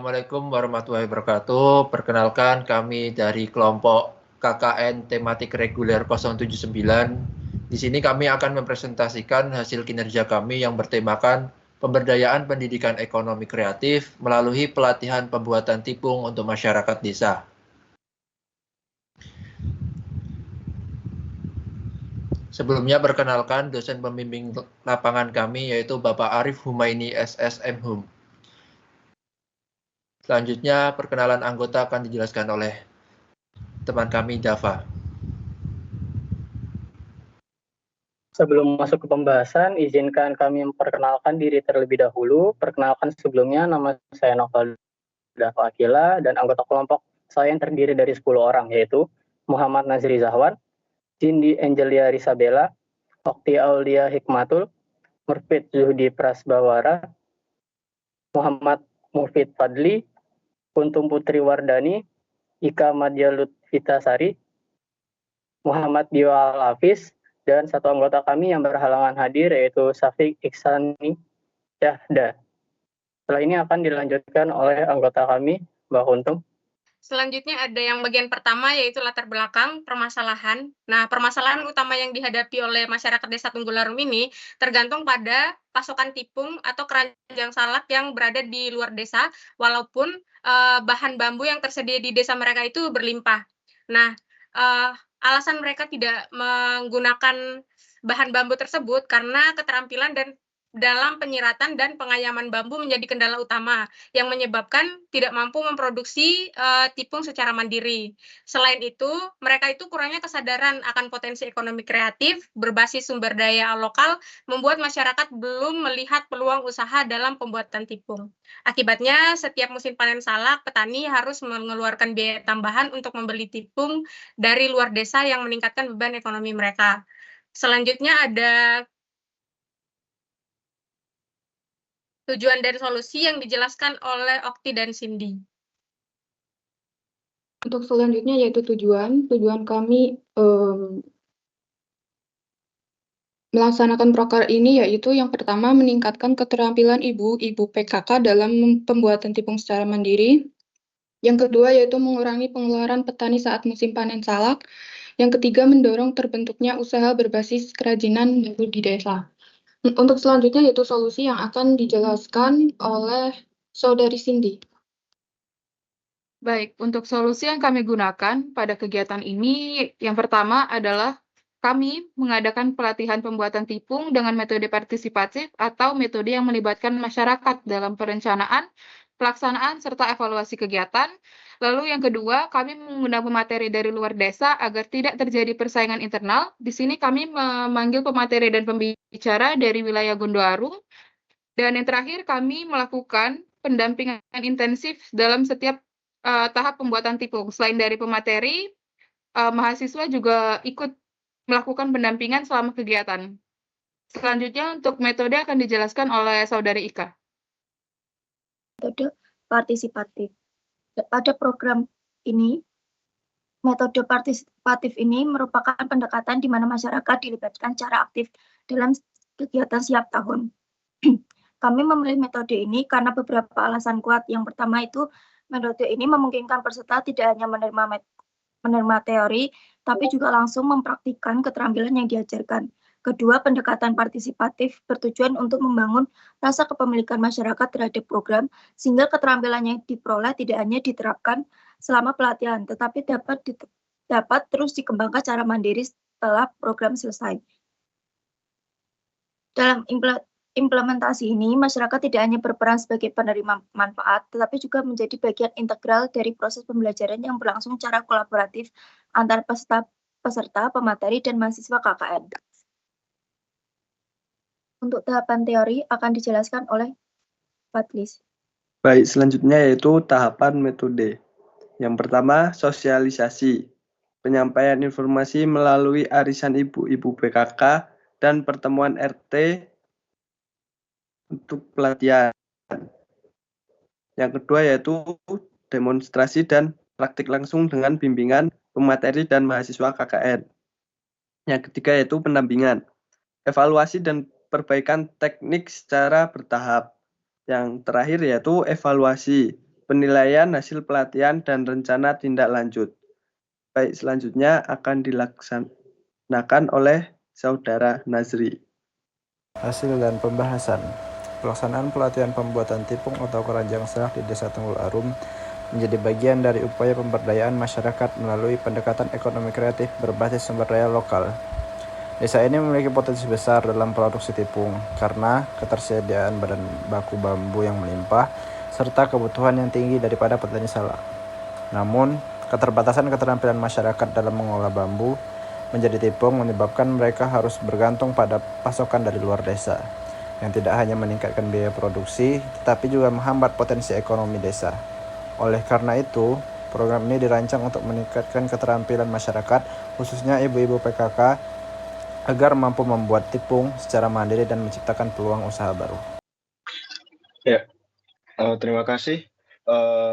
Assalamualaikum warahmatullahi wabarakatuh. Perkenalkan kami dari kelompok KKN tematik reguler 079. Di sini kami akan mempresentasikan hasil kinerja kami yang bertemakan pemberdayaan pendidikan ekonomi kreatif melalui pelatihan pembuatan tipung untuk masyarakat desa. Sebelumnya perkenalkan dosen pembimbing lapangan kami yaitu Bapak Arif Humaini SSM Hum. Selanjutnya perkenalan anggota akan dijelaskan oleh teman kami Dava. Sebelum masuk ke pembahasan, izinkan kami memperkenalkan diri terlebih dahulu. Perkenalkan sebelumnya, nama saya Novel Dava Akila, dan anggota kelompok saya yang terdiri dari 10 orang, yaitu Muhammad Nazri Zahwan, Cindy Angelia Risabella, Okti Aulia Hikmatul, Murfid Zuhdi Prasbawara, Muhammad Mufid Fadli, Kuntum Putri Wardani, Ika Madya Lutfitasari, Muhammad Dio Hafiz, dan satu anggota kami yang berhalangan hadir yaitu Syafiq Iksani Syahda. Setelah ini akan dilanjutkan oleh anggota kami, Mbak Untung. Selanjutnya ada yang bagian pertama yaitu latar belakang permasalahan. Nah, permasalahan utama yang dihadapi oleh masyarakat Desa Tunggularum ini tergantung pada pasokan tipung atau keranjang salak yang berada di luar desa, walaupun bahan bambu yang tersedia di desa mereka itu berlimpah. Nah, alasan mereka tidak menggunakan bahan bambu tersebut karena keterampilan dan dalam penyiratan dan pengayaman bambu menjadi kendala utama yang menyebabkan tidak mampu memproduksi tipung secara mandiri. Selain itu, mereka itu kurangnya kesadaran akan potensi ekonomi kreatif berbasis sumber daya lokal membuat masyarakat belum melihat peluang usaha dalam pembuatan tipung. Akibatnya, setiap musim panen salak, petani harus mengeluarkan biaya tambahan untuk membeli tipung dari luar desa yang meningkatkan beban ekonomi mereka. Selanjutnya ada tujuan dan solusi yang dijelaskan oleh Okti dan Cindy. Untuk selanjutnya yaitu tujuan kami melaksanakan proker ini yaitu yang pertama meningkatkan keterampilan ibu-ibu PKK dalam pembuatan tipung secara mandiri. Yang kedua yaitu mengurangi pengeluaran petani saat musim panen salak. Yang ketiga mendorong terbentuknya usaha berbasis kerajinan baru di desa. Untuk selanjutnya yaitu solusi yang akan dijelaskan oleh Saudari Cindy. Baik, untuk solusi yang kami gunakan pada kegiatan ini, yang pertama adalah kami mengadakan pelatihan pembuatan tipung dengan metode partisipatif atau metode yang melibatkan masyarakat dalam perencanaan, pelaksanaan, serta evaluasi kegiatan. Lalu yang kedua, kami menggunakan pemateri dari luar desa agar tidak terjadi persaingan internal. Di sini kami memanggil pemateri dan pembicara dari wilayah Gondoarum. Dan yang terakhir, kami melakukan pendampingan intensif dalam setiap tahap pembuatan tipung. Selain dari pemateri, mahasiswa juga ikut melakukan pendampingan selama kegiatan. Selanjutnya untuk metode akan dijelaskan oleh Saudari Ika. Metode partisipatif. Pada program ini, metode partisipatif ini merupakan pendekatan di mana masyarakat dilibatkan secara aktif dalam kegiatan setiap tahun. Kami memilih metode ini karena beberapa alasan kuat. Yang pertama itu, metode ini memungkinkan peserta tidak hanya menerima teori, tapi juga langsung mempraktikkan keterampilan yang diajarkan. Kedua, pendekatan partisipatif bertujuan untuk membangun rasa kepemilikan masyarakat terhadap program, sehingga keterampilan yang diperoleh tidak hanya diterapkan selama pelatihan, tetapi dapat terus dikembangkan secara mandiri setelah program selesai. Dalam implementasi ini, masyarakat tidak hanya berperan sebagai penerima manfaat, tetapi juga menjadi bagian integral dari proses pembelajaran yang berlangsung secara kolaboratif antara peserta, pemateri, dan mahasiswa KKN. Untuk tahapan teori akan dijelaskan oleh Fadlis. Baik, selanjutnya yaitu tahapan metode. Yang pertama, sosialisasi. Penyampaian informasi melalui arisan ibu-ibu PKK dan pertemuan RT untuk pelatihan. Yang kedua yaitu demonstrasi dan praktik langsung dengan bimbingan pemateri dan mahasiswa KKN. Yang ketiga yaitu pendampingan, evaluasi dan perbaikan teknik secara bertahap. Yang terakhir yaitu evaluasi, penilaian hasil pelatihan dan rencana tindak lanjut. Baik, selanjutnya akan dilaksanakan oleh Saudara Nazri. Hasil dan pembahasan. Pelaksanaan pelatihan pembuatan tipung atau keranjang serak di Desa Tunggul Arum menjadi bagian dari upaya pemberdayaan masyarakat melalui pendekatan ekonomi kreatif berbasis sumber daya lokal. Desa ini memiliki potensi besar dalam produksi tipung karena ketersediaan bahan baku bambu yang melimpah serta kebutuhan yang tinggi daripada petani salak. Namun, keterbatasan keterampilan masyarakat dalam mengolah bambu menjadi tipung menyebabkan mereka harus bergantung pada pasokan dari luar desa, yang tidak hanya meningkatkan biaya produksi, tetapi juga menghambat potensi ekonomi desa. Oleh karena itu, program ini dirancang untuk meningkatkan keterampilan masyarakat, khususnya ibu-ibu PKK, agar mampu membuat tipung secara mandiri dan menciptakan peluang usaha baru. Ya, terima kasih.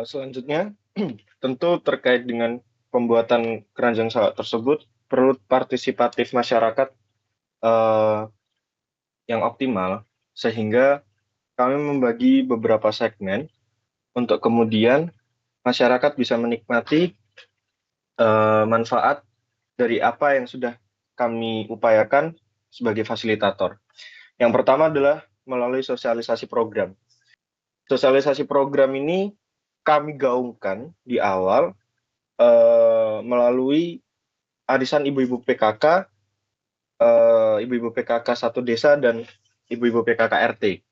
Selanjutnya, tentu terkait dengan pembuatan keranjang salak tersebut, perlu partisipatif masyarakat yang optimal, sehingga kami membagi beberapa segmen untuk kemudian masyarakat bisa menikmati manfaat dari apa yang sudah kami upayakan sebagai fasilitator. Yang pertama adalah melalui sosialisasi program. Sosialisasi program ini kami gaungkan di awal melalui arisan ibu-ibu PKK, ibu-ibu PKK satu desa dan ibu-ibu PKK RT.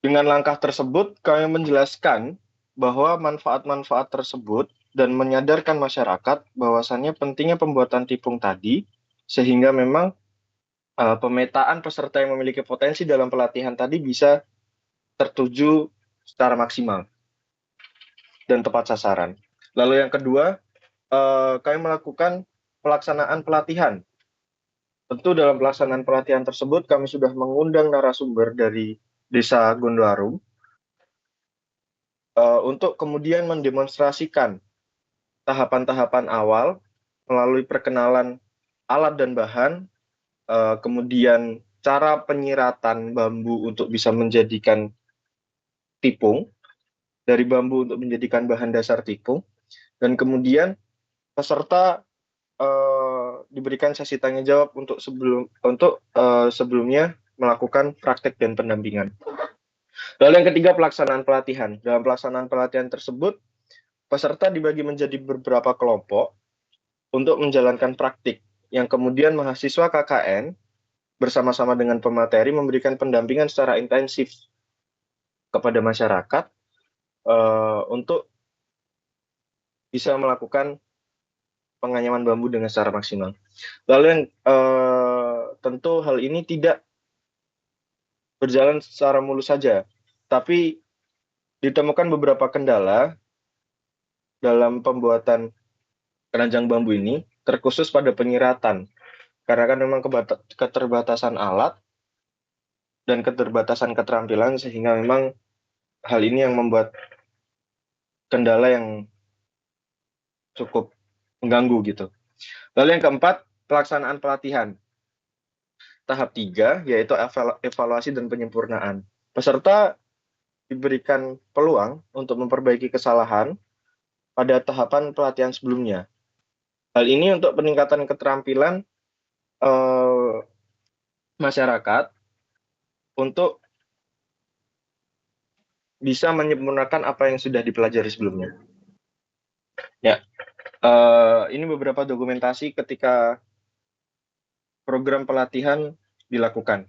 Dengan langkah tersebut, kami menjelaskan bahwa manfaat-manfaat tersebut dan menyadarkan masyarakat bahwasannya pentingnya pembuatan tipung tadi, sehingga memang pemetaan peserta yang memiliki potensi dalam pelatihan tadi bisa tertuju secara maksimal dan tepat sasaran. Lalu yang kedua, kami melakukan pelaksanaan pelatihan. Tentu dalam pelaksanaan pelatihan tersebut kami sudah mengundang narasumber dari Desa Gondoarum untuk kemudian mendemonstrasikan tahapan-tahapan awal melalui perkenalan alat dan bahan, kemudian cara penyiratan bambu untuk bisa menjadikan tipung, dari bambu untuk menjadikan bahan dasar tipung, dan kemudian peserta diberikan sesi tanya jawab untuk sebelumnya melakukan praktek dan pendampingan. Lalu yang ketiga, pelaksanaan pelatihan. Dalam pelaksanaan pelatihan tersebut, peserta dibagi menjadi beberapa kelompok untuk menjalankan praktik, yang kemudian mahasiswa KKN bersama-sama dengan pemateri memberikan pendampingan secara intensif kepada masyarakat untuk bisa melakukan penganyaman bambu dengan secara maksimal. Lalu yang tentu hal ini tidak berjalan secara mulus saja, tapi ditemukan beberapa kendala dalam pembuatan keranjang bambu ini, terkhusus pada penyiratan. Karena kan memang keterbatasan alat dan keterbatasan keterampilan, sehingga memang hal ini yang membuat kendala yang cukup mengganggu gitu. Lalu yang keempat, pelaksanaan pelatihan. Tahap 3, yaitu evaluasi dan penyempurnaan. Peserta diberikan peluang untuk memperbaiki kesalahan pada tahapan pelatihan sebelumnya. Hal ini untuk peningkatan keterampilan masyarakat untuk bisa menyempurnakan apa yang sudah dipelajari sebelumnya. Ya, ini beberapa dokumentasi ketika program pelatihan dilakukan.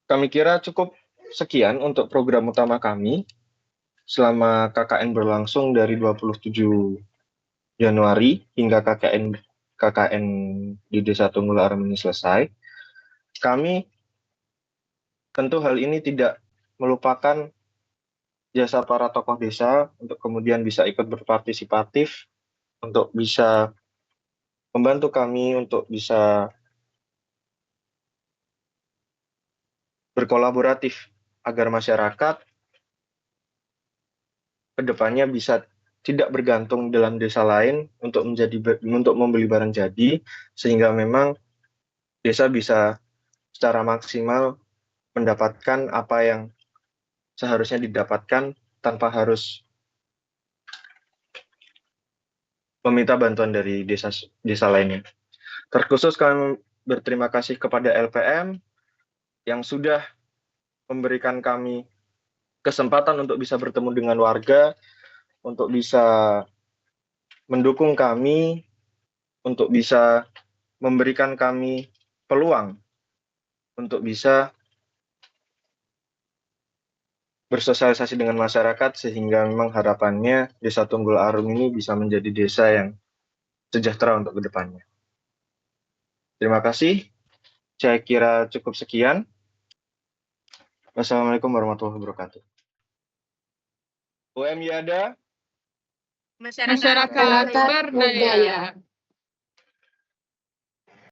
Kami kira cukup sekian untuk program utama kami selama KKN berlangsung dari 27 Januari hingga KKN di Desa Tunggul Arum ini selesai. Kami tentu hal ini tidak melupakan jasa para tokoh desa untuk kemudian bisa ikut berpartisipatif, untuk bisa membantu kami untuk bisa berkolaboratif agar masyarakat kedepannya bisa tidak bergantung dalam desa lain untuk membeli barang jadi, sehingga memang desa bisa secara maksimal mendapatkan apa yang seharusnya didapatkan tanpa harus meminta bantuan dari desa lainnya. Terkhusus kami berterima kasih kepada LPM yang sudah memberikan kami kesempatan untuk bisa bertemu dengan warga, untuk bisa mendukung kami, untuk bisa memberikan kami peluang untuk bisa bersosialisasi dengan masyarakat, sehingga memang harapannya Desa Tunggul Arum ini bisa menjadi desa yang sejahtera untuk kedepannya. Terima kasih. Saya kira cukup sekian. Wassalamualaikum warahmatullahi wabarakatuh. UM Yada. Masyarakat Masyarakat berdaya.